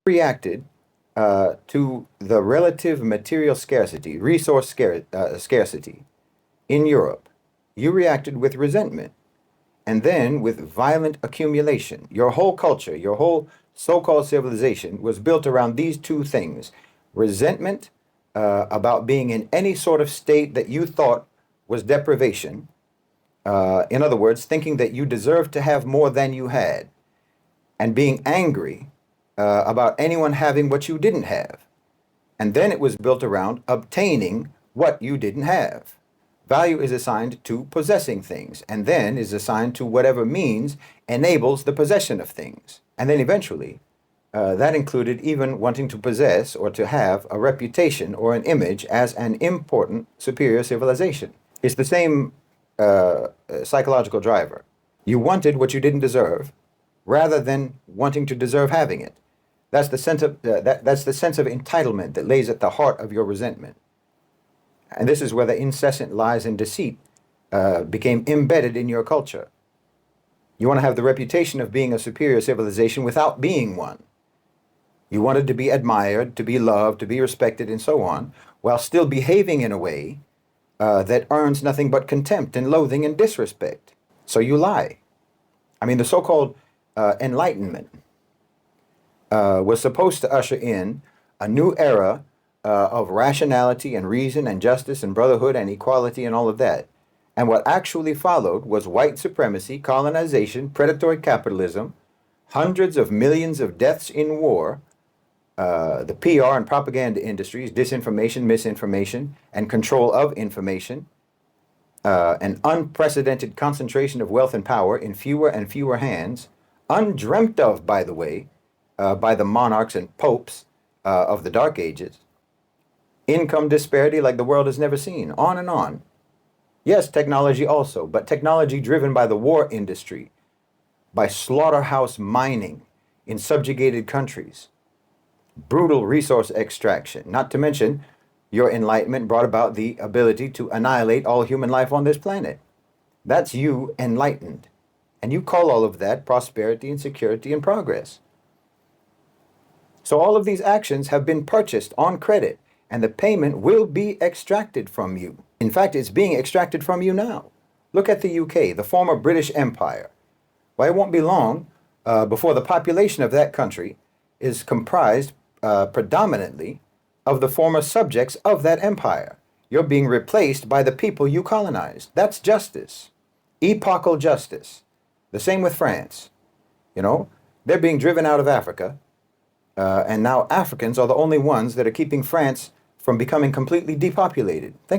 reacted to the relative material scarcity, scarcity in Europe. You reacted with resentment and then with violent accumulation. Your whole culture, your whole so-called civilization was built around these two things: resentment about being in any sort of state that you thought was deprivation. In other words, thinking that you deserved to have more than you had, and being angry about anyone having what you didn't have. And then it was built around obtaining what you didn't have. Value is assigned to possessing things, and then is assigned to whatever means enables the possession of things. And then eventually, that included even wanting to possess or to have a reputation or an image as an important superior civilization. It's the same psychological driver. You wanted what you didn't deserve, rather than wanting to deserve having it. That's the sense of that's the sense of entitlement that lays at the heart of your resentment. And this is where the incessant lies and deceit became embedded in your culture. You want to have the reputation of being a superior civilization without being one. You wanted to be admired, to be loved, to be respected, and so on, while still behaving in a way that earns nothing but contempt and loathing and disrespect. So you lie. I mean, the so-called Enlightenment was supposed to usher in a new era of rationality and reason and justice and brotherhood and equality and all of that. And what actually followed was white supremacy, colonization, predatory capitalism, hundreds of millions of deaths in war, the PR and propaganda industries, disinformation, misinformation, and control of information, an unprecedented concentration of wealth and power in fewer and fewer hands, undreamt of, by the way, by the monarchs and popes of the Dark Ages. Income disparity like the world has never seen, on and on. Yes, technology also, but technology driven by the war industry, by slaughterhouse mining in subjugated countries, brutal resource extraction, not to mention your enlightenment brought about the ability to annihilate all human life on this planet. That's you enlightened. And you call all of that prosperity and security and progress. So all of these actions have been purchased on credit, and the payment will be extracted from you. In fact, it's being extracted from you now. Look at the UK, the former British Empire. Well, it won't be long before the population of that country is comprised predominantly of the former subjects of that empire. You're being replaced by the people you colonized. That's justice. Epochal justice. The same with France. You know, they're being driven out of Africa, and now Africans are the only ones that are keeping France from becoming completely depopulated. Think